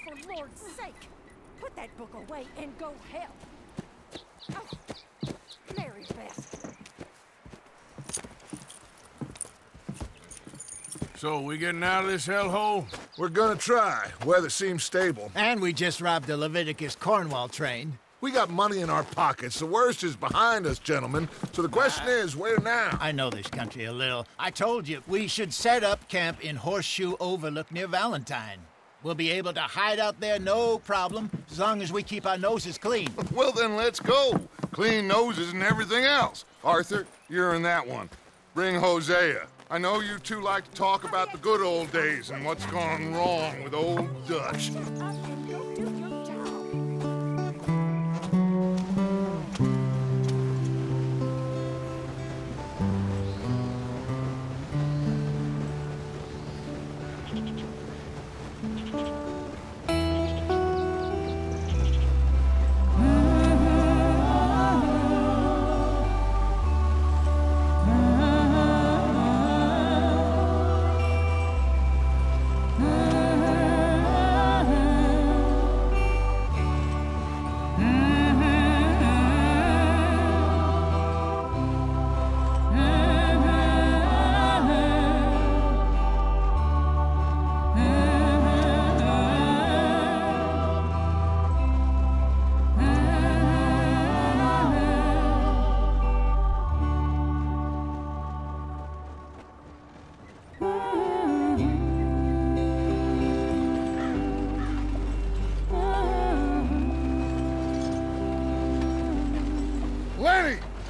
for Lord's sake! Put that book away and go help! Oh, Mary Beth. So, we getting out of this hellhole? We're gonna try. Weather seems stable. And we just robbed the Leviticus Cornwall train. We got money in our pockets. The worst is behind us, gentlemen. So the question is, where now? I know this country a little. I told you, we should set up camp in Horseshoe Overlook near Valentine. We'll be able to hide out there, no problem, as long as we keep our noses clean. Well, then let's go. Clean noses and everything else. Arthur, you're in that one. Bring Hosea. I know you two like to talk about the good old days and what's gone wrong with old Dutch.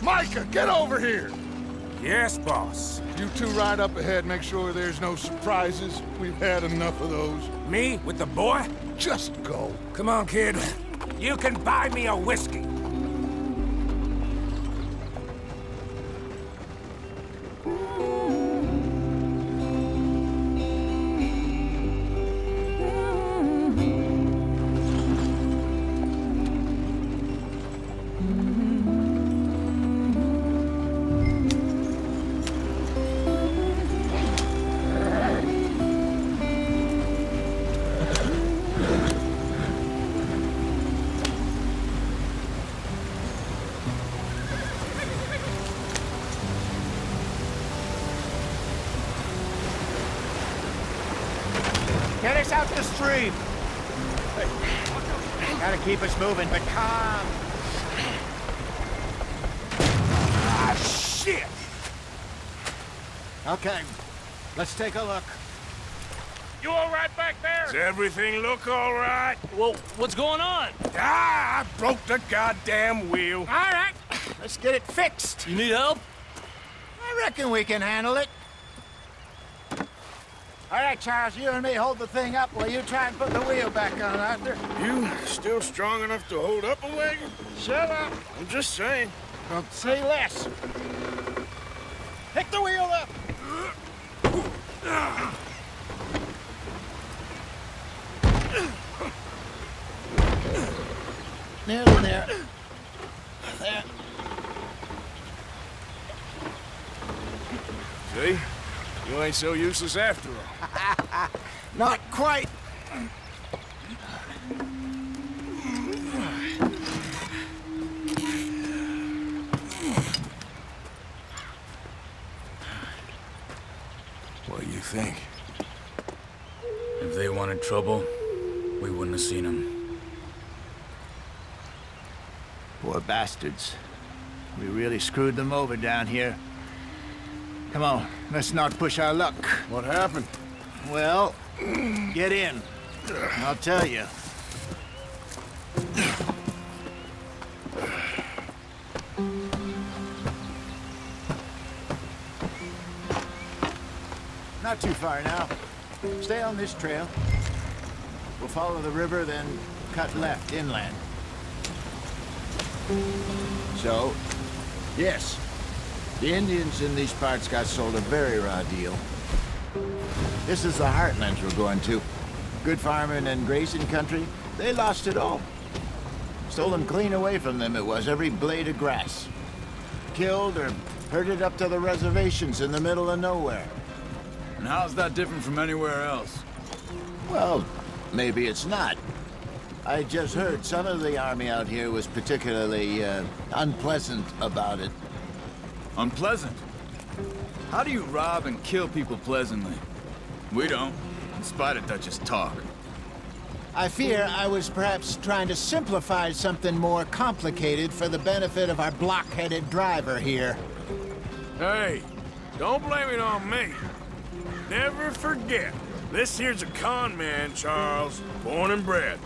Micah, get over here! Yes, boss. You two ride up ahead, make sure there's no surprises. We've had enough of those. Me? With the boy? Just go. Come on, kid. You can buy me a whiskey. Get us out the stream! Gotta keep us moving, but calm. Ah, shit! Okay, let's take a look. You all right back there? Does everything look all right? Well, what's going on? Ah, I broke the goddamn wheel. All right, let's get it fixed. You need help? I reckon we can handle it. All right, Charles, you and me hold the thing up while you try and put the wheel back on, Arthur. You still strong enough to hold up a wagon? Shut up. I'm just saying. Don't say less. Pick the wheel up. Nearly there. There. See? You ain't so useless after all. Not quite. What do you think? If they wanted trouble, we wouldn't have seen them. Poor bastards. We really screwed them over down here. Come on, let's not push our luck. What happened? Well, get in. I'll tell you. Not too far now. Stay on this trail. We'll follow the river, then cut left inland. So, yes, the Indians in these parts got sold a very raw deal. This is the heartlands we're going to. Good farming and grazing country, they lost it all. Stolen clean away from them it was, every blade of grass. Killed or herded up to the reservations in the middle of nowhere. And how's that different from anywhere else? Well, maybe it's not. I just heard some of the army out here was particularly unpleasant about it. Unpleasant? How do you rob and kill people pleasantly? We don't, in spite of Dutch's talk. I fear I was perhaps trying to simplify something more complicated for the benefit of our block-headed driver here. Hey, don't blame it on me. Never forget, this here's a con man, Charles, born and bred.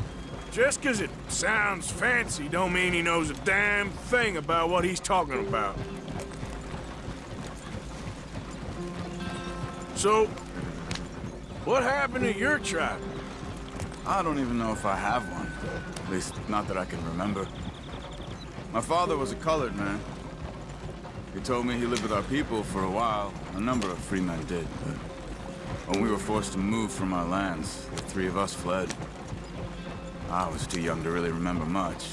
Just 'cause it sounds fancy don't mean he knows a damn thing about what he's talking about. So, what happened to your tribe? I don't even know if I have one. At least, not that I can remember. My father was a colored man. He told me he lived with our people for a while. A number of free men did, but when we were forced to move from our lands, the three of us fled. I was too young to really remember much.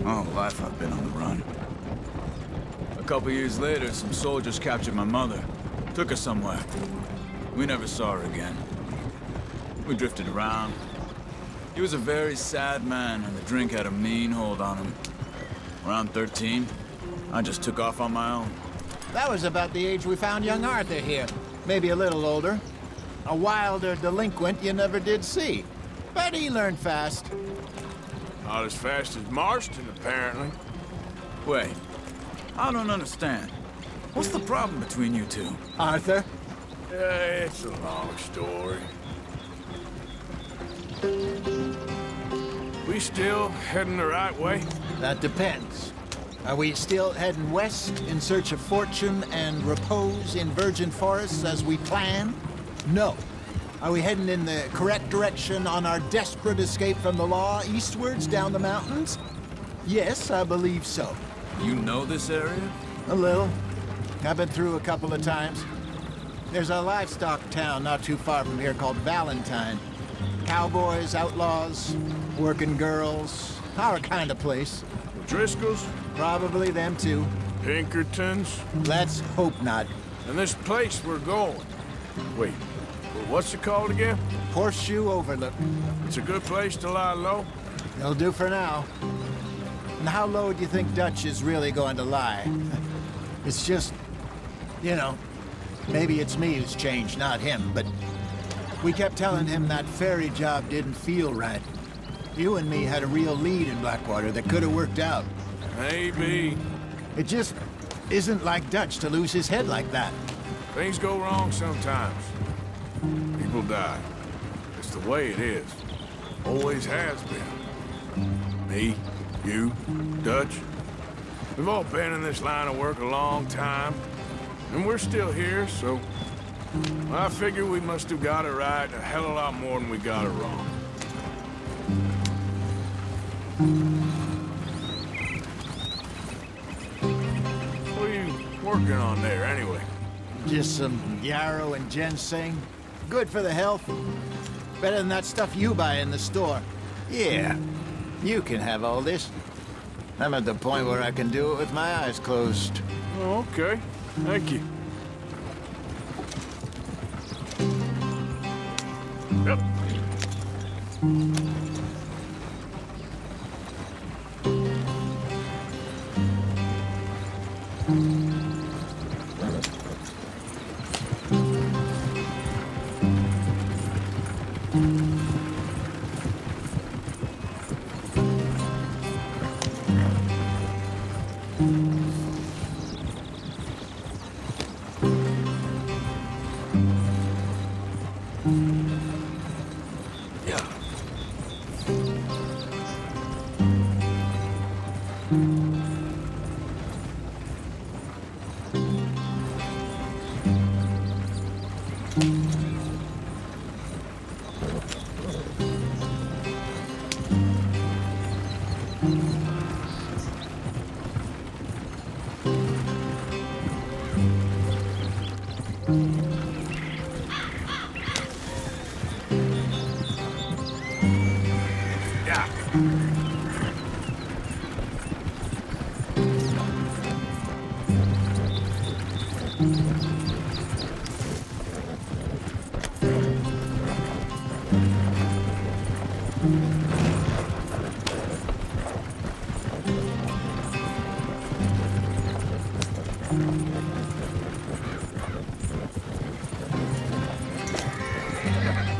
My whole life I've been on the run. A couple years later, some soldiers captured my mother. Took her somewhere. We never saw her again. We drifted around. He was a very sad man, and the drink had a mean hold on him. Around 13, I just took off on my own. That was about the age we found young Arthur here. Maybe a little older. A wilder delinquent you never did see. But he learned fast. Not as fast as Marston, apparently. Wait, I don't understand. What's the problem between you two? Arthur? It's a long story. We still heading the right way? That depends. Are we still heading west in search of fortune and repose in virgin forests as we planned? No. Are we heading in the correct direction on our desperate escape from the law eastwards down the mountains? Yes, I believe so. You know this area? A little. I've been through a couple of times. There's a livestock town not too far from here called Valentine. Cowboys, outlaws, working girls, our kind of place. Driscoll's? Probably them too. Pinkertons? Let's hope not. And this place we're going. Wait, what's it called again? Horseshoe Overlook. It's a good place to lie low? It'll do for now. And how low do you think Dutch is really going to lie? It's just, you know, maybe it's me who's changed, not him, but we kept telling him that ferry job didn't feel right. You and me had a real lead in Blackwater that could have worked out. Maybe. It just isn't like Dutch to lose his head like that. Things go wrong sometimes. People die. It's the way it is. Always has been. Me, you, Dutch. We've all been in this line of work a long time. And we're still here, so I figure we must have got it right a hell of a lot more than we got it wrong. What are you working on there, anyway? Just some yarrow and ginseng. Good for the health. Better than that stuff you buy in the store. Yeah, you can have all this. I'm at the point where I can do it with my eyes closed. Oh, okay. Thank you. Yep.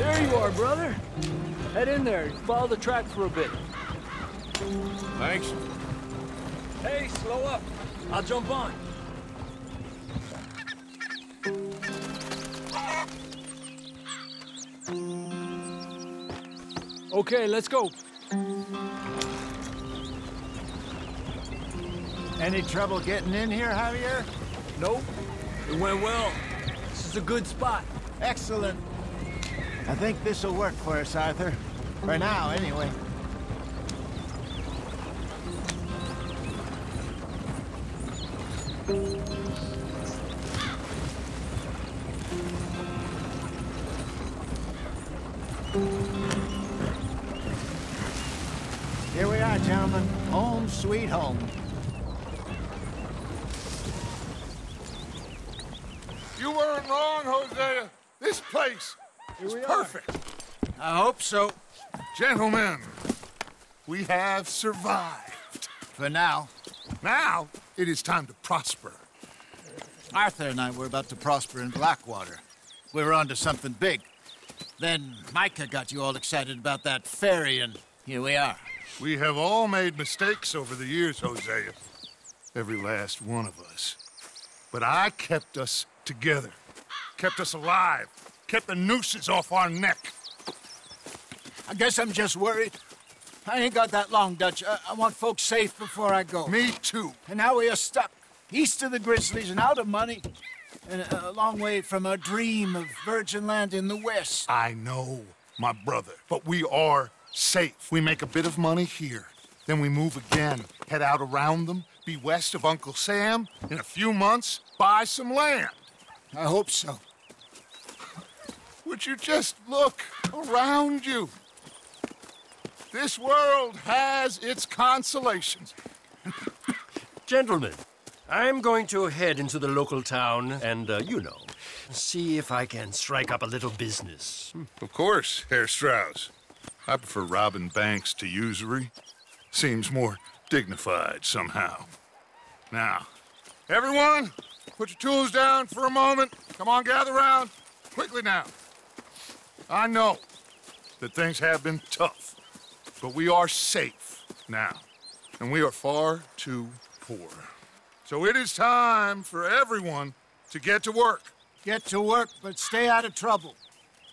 There you are, brother. Head in there. Follow the track for a bit. Thanks. Hey, slow up. I'll jump on. Okay, let's go. Any trouble getting in here, Javier? Nope. It went well. This is a good spot. Excellent. I think this'll work for us, Arthur. For now, anyway. Here we are, gentlemen. Home sweet home. You weren't wrong, Hosea. This place is perfect. I hope so. Gentlemen, we have survived. For now. Now, it is time to prosper. Arthur and I were about to prosper in Blackwater. We were onto something big. Then Micah got you all excited about that ferry, and here we are. We have all made mistakes over the years, Hosea. Every last one of us. But I kept us together. Kept us alive. Kept the nooses off our neck. I guess I'm just worried. I ain't got that long, Dutch. I want folks safe before I go. Me too. And now we are stuck, east of the Grizzlies and out of money, and a long way from our dream of virgin land in the west. I know, my brother, but we are safe. We make a bit of money here. Then we move again, head out around them, be west of Uncle Sam. In a few months, buy some land. I hope so. Would you just look around you? This world has its consolations. Gentlemen, I'm going to head into the local town and, see if I can strike up a little business. Of course, Herr Strauss. I prefer robbing banks to usury. Seems more dignified somehow. Now, everyone, put your tools down for a moment. Come on, gather round. Quickly now. I know that things have been tough, but we are safe now, and we are far too poor. So it is time for everyone to get to work. Get to work, but stay out of trouble.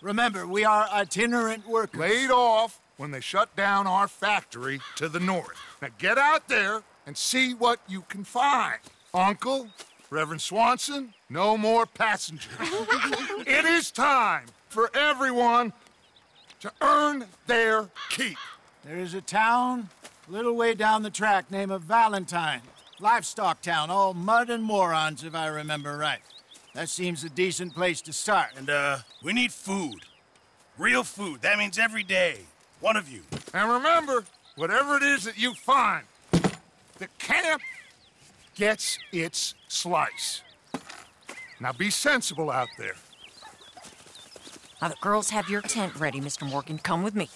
Remember, we are itinerant workers. Laid off when they shut down our factory to the north. Now get out there and see what you can find. Uncle, Reverend Swanson, no more passengers. It is time for everyone to earn their keep. There is a town a little way down the track named Valentine. Livestock town, all mud and morons, if I remember right. That seems a decent place to start. And, we need food. Real food. That means every day. One of you. And remember, whatever it is that you find, the camp gets its slice. Now be sensible out there. Now the girls have your tent ready, Mr. Morgan. Come with me.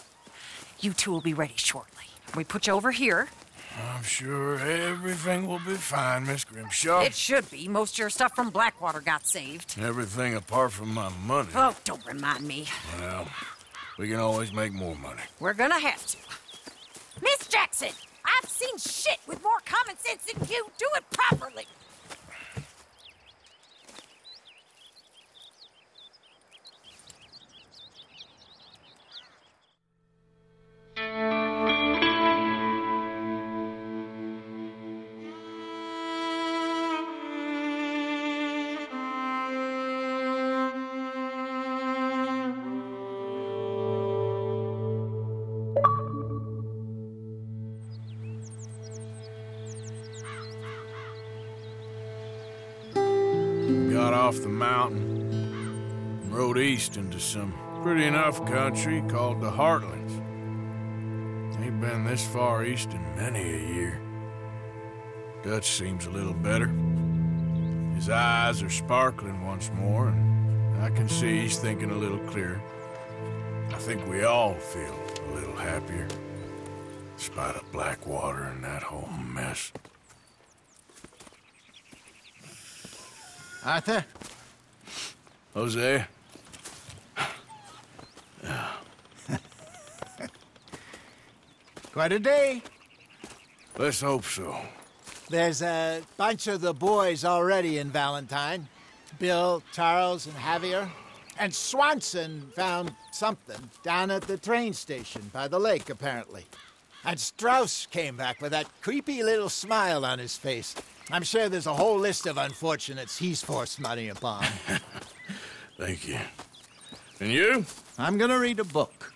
You two will be ready shortly. We put you over here. I'm sure everything will be fine, Miss Grimshaw. It should be. Most of your stuff from Blackwater got saved. Everything apart from my money. Oh, don't remind me. Well, we can always make more money. We're gonna have to. Miss Jackson, I've seen shit with more common sense than you. Do it properly. Got off the mountain and rode east into some pretty enough country called the Heartlands. Ain't been this far east in many a year. Dutch seems a little better. His eyes are sparkling once more, and I can see he's thinking a little clearer. I think we all feel a little happier, despite of Blackwater and that whole mess. Arthur? Hosea? Quite a day. Let's hope so. There's a bunch of the boys already in Valentine. Bill, Charles, and Javier. And Swanson found something down at the train station by the lake, apparently. And Strauss came back with that creepy little smile on his face. I'm sure there's a whole list of unfortunates he's forced money upon. Thank you. And you? I'm gonna read a book.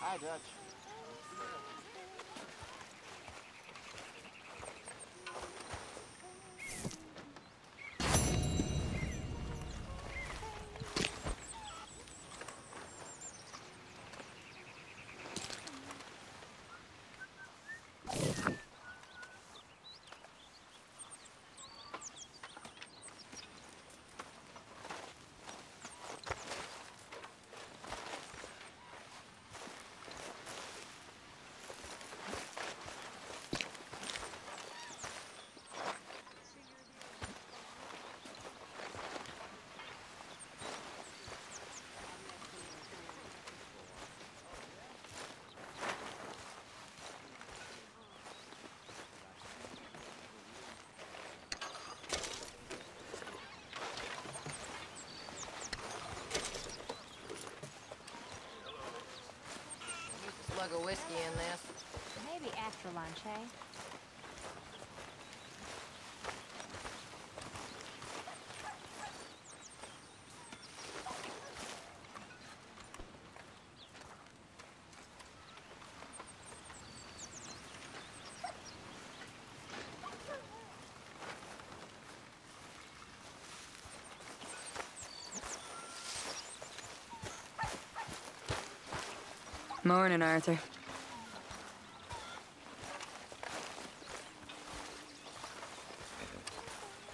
Hi, Dutch. Slug of whiskey in this. Maybe after lunch, eh? Morning, Arthur.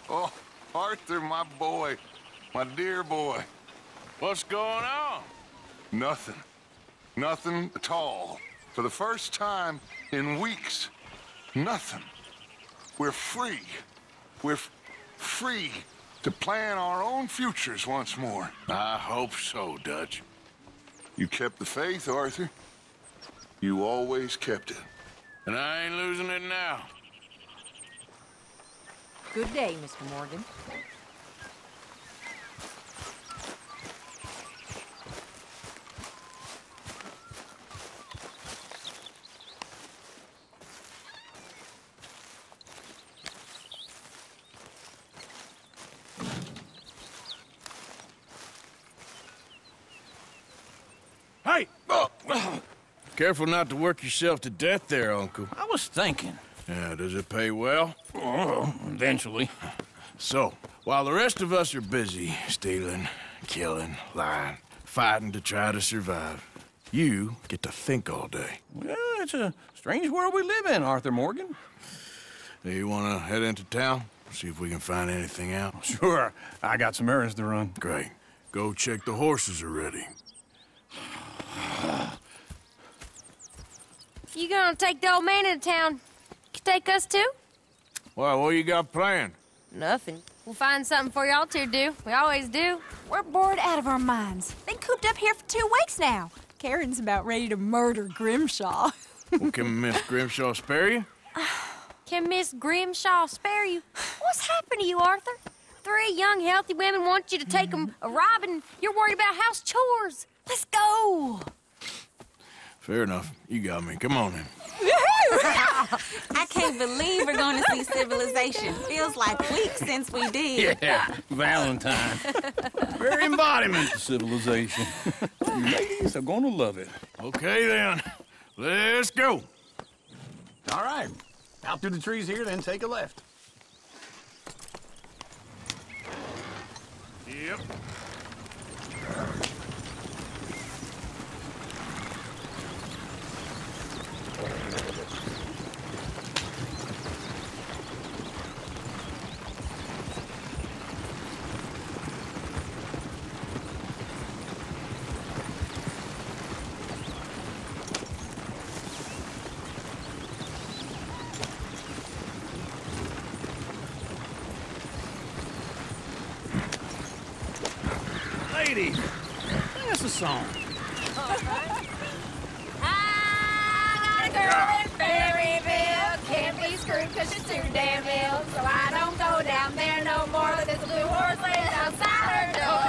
Oh, Arthur, my boy. My dear boy. What's going on? Nothing. Nothing at all. For the first time in weeks. Nothing. We're free. We're free to plan our own futures once more. I hope so, Dutch. You kept the faith, Arthur. You always kept it. And I ain't losing it now. Good day, Mr. Morgan. Hey! Careful not to work yourself to death there, Uncle. I was thinking. Yeah, does it pay well? Oh, eventually. So, while the rest of us are busy stealing, killing, lying, fighting to try to survive, you get to think all day. Well, it's a strange world we live in, Arthur Morgan. Do you want to head into town? See if we can find anything out? Sure. I got some errands to run. Great. Go check the horses are ready. You gonna take the old man into town? You take us too? Well, what you got planned? Nothing. We'll find something for y'all to do. We always do. We're bored out of our minds. Been cooped up here for 2 weeks now. Karen's about ready to murder Grimshaw. Well, can Miss Grimshaw spare you? Can Miss Grimshaw spare you? What's happened to you, Arthur? 3 young, healthy women want you to take them a robbing. You're worried about house chores. Let's go. Fair enough. You got me. Come on in. I can't believe we're going to see civilization. Feels like weeks since we did. Yeah, Valentine. Very embodiment of civilization. You ladies are gonna love it. Okay, then. Let's go. All right. Out through the trees here, then take a left. Yep. Ladies, a song. I got a girl in Berryville. Can't be screwed cause she's too damn ill. So I don't go down there no more. But there's a blue horse laying outside her door.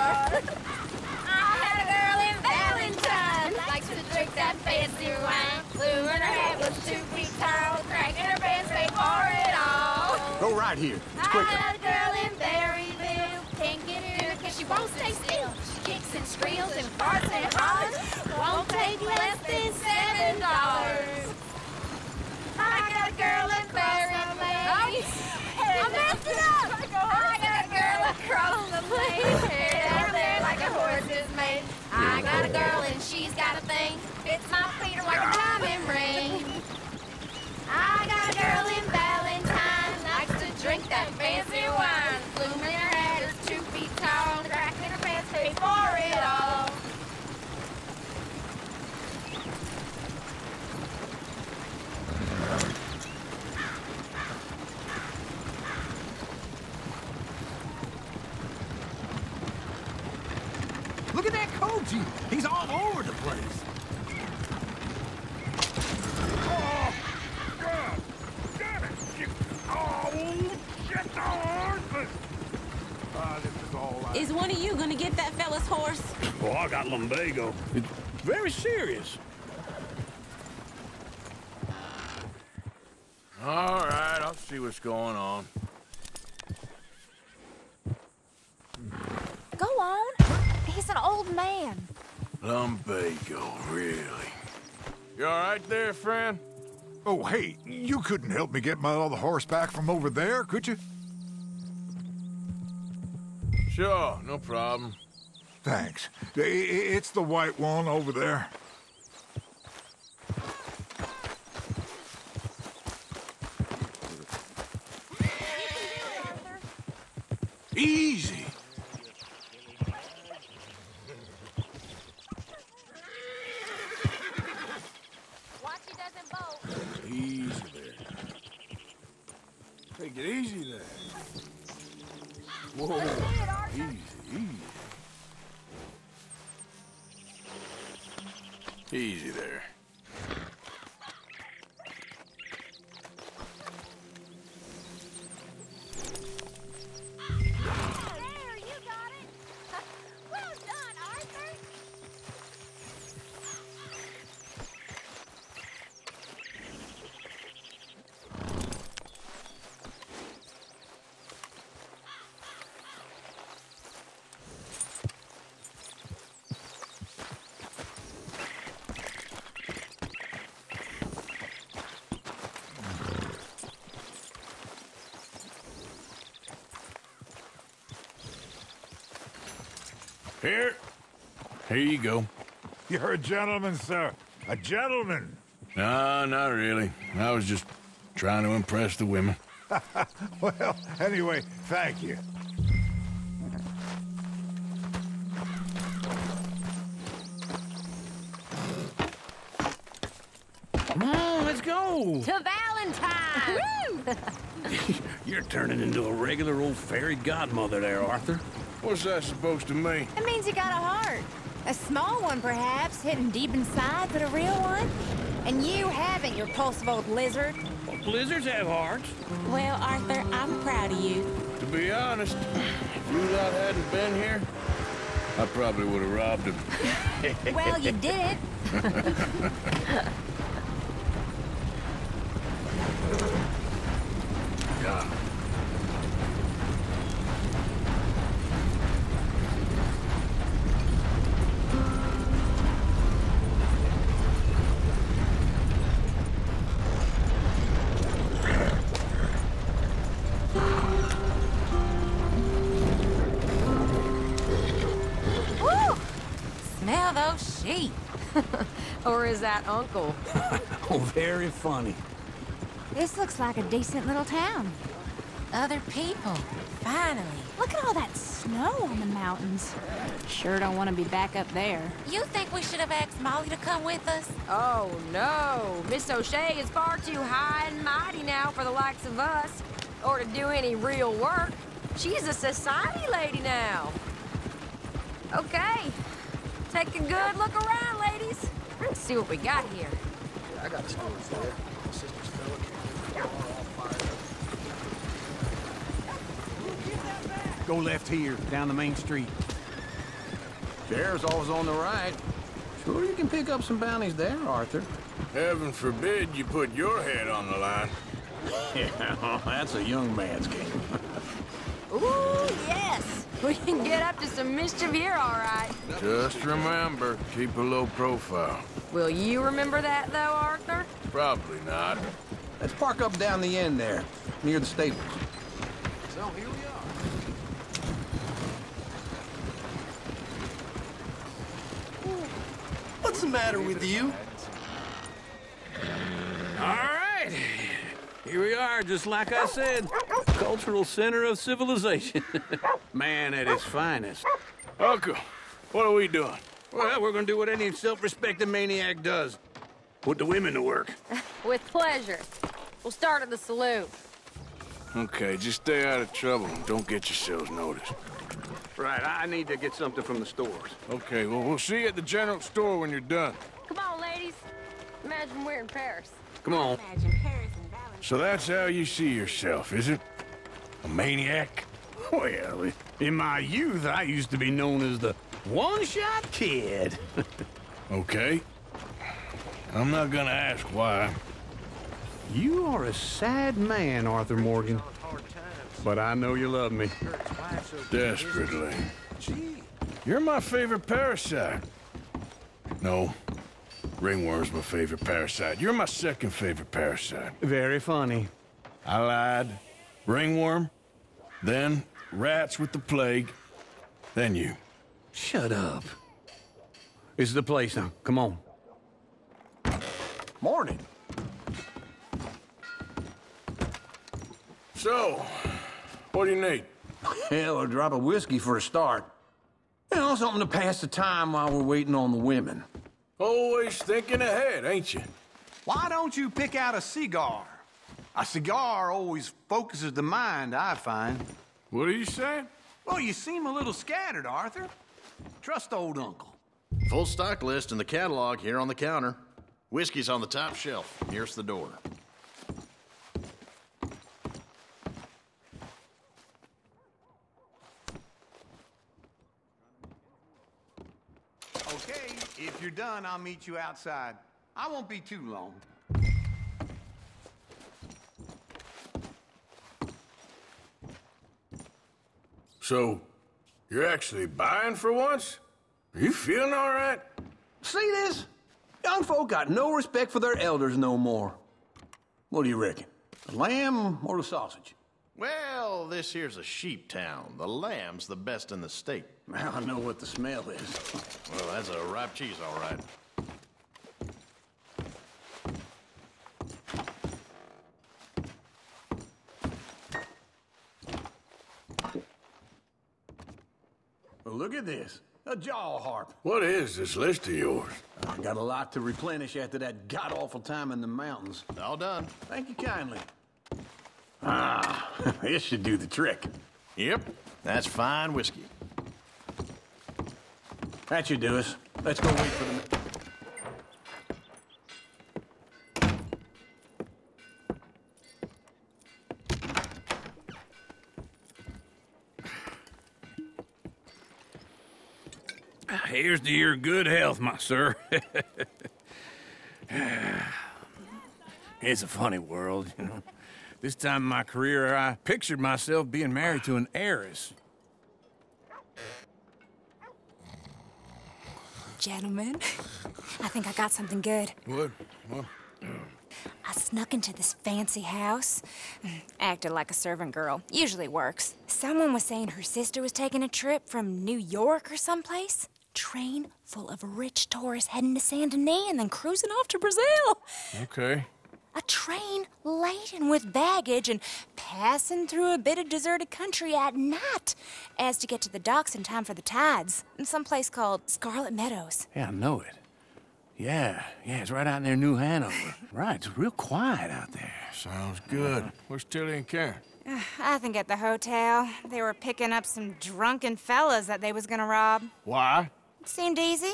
I had a girl in Valentine. Likes to drink that fancy wine. Blue in her head was 2 feet tall. Cracking her pants, they pour it all. Go right here. It's I quicker. had a girl in Berryville. Can't get her cause she won't stay still. She kicks and squeals and farts and hollers. Won't take less than $7. I got a girl in Berryville. I messed it up. I got a girl across the plain. Head out there like a horse is made. I got a girl and she's got a thing. Fits my feet like a diamond ring. I got a girl in Valentine. Likes to drink that fancy wine. Bloom in her head is 2 feet tall. Crack in her pants, pay for it all. Look at that coach. He's all over the place. Oh, God damn it. Oh, shit, the horse. This is all I... Is one of you gonna get that fella's horse? Oh, I got lumbago. It's very serious. All right, I'll see what's going on. Go on. He's an old man. Lumbago, really? You all right there, friend? Oh, hey, you couldn't help me get my other horse back from over there, could you? Sure, no problem. Thanks. It's the white one over there. Easy. Watch he doesn't bolt. Easy there. Take it easy there. Whoa, easy, easy. Easy there. There, you got it. Well done, Arthur. Here. Here you go. You're a gentleman, sir. A gentleman. No, not really. I was just trying to impress the women. Well, anyway, thank you. Come on, let's go. To Valentine. You're turning into a regular old fairy godmother there, Arthur. What's that supposed to mean? It means you got a heart. A small one, perhaps, hidden deep inside, but a real one. And you haven't, you repulsive old lizard. Well, blizzards have hearts. Well, Arthur, I'm proud of you. To be honest, if you lot hadn't been here, I probably would have robbed him. Well, you did. Yeah. Woo! Smell those sheep. Or is that Uncle? Oh, very funny. This looks like a decent little town. Other people. Finally. Look at all that snow on the mountains. Sure don't want to be back up there. You think we should have asked Molly to come with us? Oh, no. Miss O'Shea is far too high and mighty now for the likes of us. Or to do any real work. She's a society lady now. Okay. Take a good look around, ladies. Let's see what we got here. Yeah, I got a story for you. My sister's fella came in the bar all fired up. Go left here, down the main street. Sheriff's always on the right. Sure you can pick up some bounties there, Arthur. Heaven forbid you put your head on the line. Yeah, that's a young man's game. Ooh, yes. We can get up to some mischief here, all right. Just remember, keep a low profile. Will you remember that, though, Arthur? Probably not. Let's park up down the end there, near the stables. So here we are. What's the matter with you? All right. Here we are, just like I said. Cultural center of civilization. Man at his finest. Uncle, what are we doing? Well, we're gonna do what any self-respecting maniac does. Put the women to work. With pleasure. We'll start at the saloon. Okay, just stay out of trouble and don't get yourselves noticed. Right, I need to get something from the stores. Okay, well, we'll see you at the general store when you're done. Come on, ladies. Imagine we're in Paris. Come on. Imagine Paris and Valentine. So that's how you see yourself, is it? A maniac? Well, in my youth, I used to be known as the one-shot kid. Okay. I'm not gonna ask why. You are a sad man, Arthur Morgan. But I know you love me. Desperately. You're my favorite parasite. No. Ringworm's my favorite parasite. You're my second favorite parasite. Very funny. I lied. Ringworm, then rats with the plague, then you. Shut up. This is the place now. Come on. Morning. So, what do you need? Hell, a drop of whiskey for a start. You know, something to pass the time while we're waiting on the women. Always thinking ahead, ain't you? Why don't you pick out a cigar? A cigar always focuses the mind, I find. What are you saying? Well, you seem a little scattered, Arthur. Trust old uncle. Full stock list in the catalog here on the counter. Whiskey's on the top shelf, nearest the door. Okay, if you're done, I'll meet you outside. I won't be too long. So, you're actually buying for once? Are you feeling all right? See this? Young folk got no respect for their elders no more. What do you reckon? The lamb or the sausage? Well, this here's a sheep town. The lamb's the best in the state. Now I know what the smell is. Well, that's a ripe cheese, all right. Well, look at this. A jaw harp. What is this list of yours? I got a lot to replenish after that god-awful time in the mountains. All done. Thank you kindly. Ah, this should do the trick. Yep, that's fine whiskey. That should do us. Let's go wait for them. Here's to your good health, my sir. It's a funny world, you know. This time in my career, I pictured myself being married to an heiress. Gentlemen, I think I got something good. What? I snuck into this fancy house, acted like a servant girl. Usually works. Someone was saying her sister was taking a trip from New York or someplace. Train full of rich tourists heading to Saint Denis and then cruising off to Brazil. Okay. A train laden with baggage and passing through a bit of deserted country at night as to get to the docks in time for the tides in some place called Scarlet Meadows. Yeah, I know it. Yeah, it's right out near New Hanover. Right, it's real quiet out there. Sounds good. Where's Tilly and Karen? I think at the hotel. They were picking up some drunken fellas that they was gonna rob. Why? Seemed easy.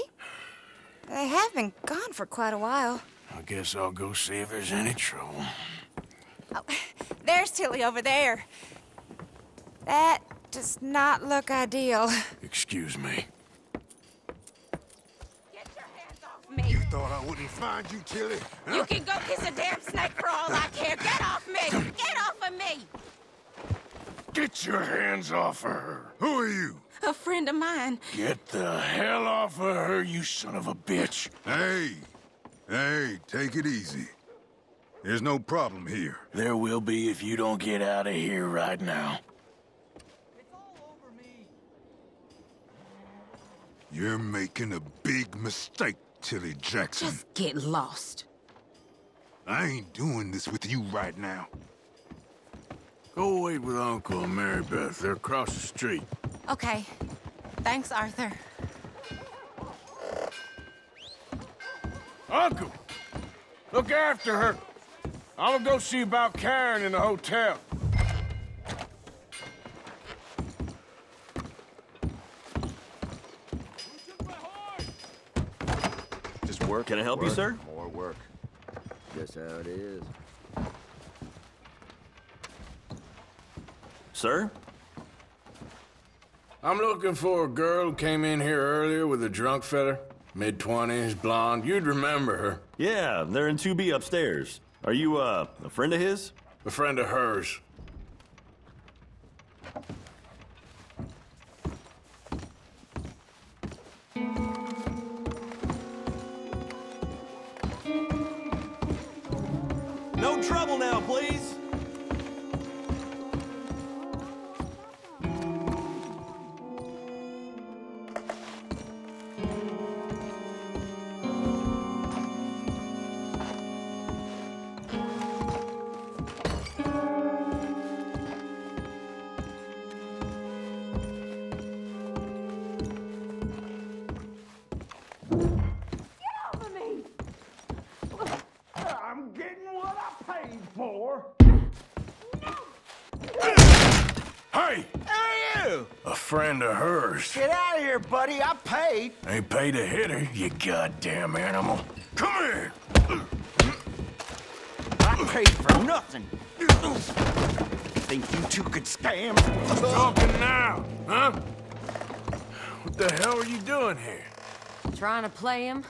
They have been gone for quite a while. I guess I'll go see if there's any trouble. Oh, there's Tilly over there. That does not look ideal. Excuse me. Get your hands off me. You thought I wouldn't find you, Tilly? Huh? You can go kiss a damn snake for all I care. Get off me! Get off of me! Get your hands off of her. Who are you? A friend of mine. Get the hell off of her, you son of a bitch. Hey, take it easy. There's no problem here. There will be if you don't get out of here right now. It's all over me. You're making a big mistake, Tilly Jackson. Just get lost. I ain't doing this with you right now. Go wait with Uncle and Mary Beth. They're across the street. Okay. Thanks, Arthur. Uncle! Look after her. I'm gonna go see about Karen in the hotel. Just work. Can I help you, sir? More work. Just how it is. Sir? I'm looking for a girl who came in here earlier with a drunk fella. Mid-20s, blonde. You'd remember her. Yeah, they're in 2B upstairs. Are you, a friend of his? A friend of hers. No trouble now, please. I'm getting what I paid for. Hey! Hey, you! A friend of hers. Get out of here, buddy. I paid. Ain't paid to hit her, you goddamn animal. Come here! I paid for nothing. Think you two could scam? Talking now, huh? What the hell are you doing here? Trying to play him.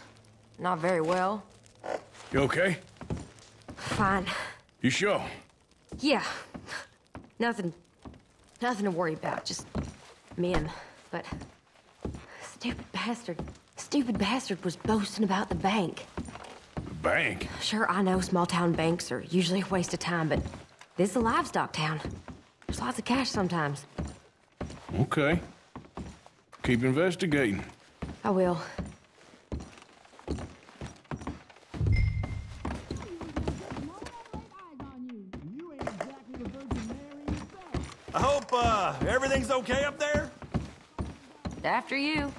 Not very well. You okay? Fine. You sure? Yeah. Nothing to worry about. Just men. But stupid bastard was boasting about the bank. The bank? Sure, I know small town banks are usually a waste of time, but this is a livestock town. There's lots of cash sometimes. Okay. Keep investigating. I will. I hope, everything's okay up there? After you.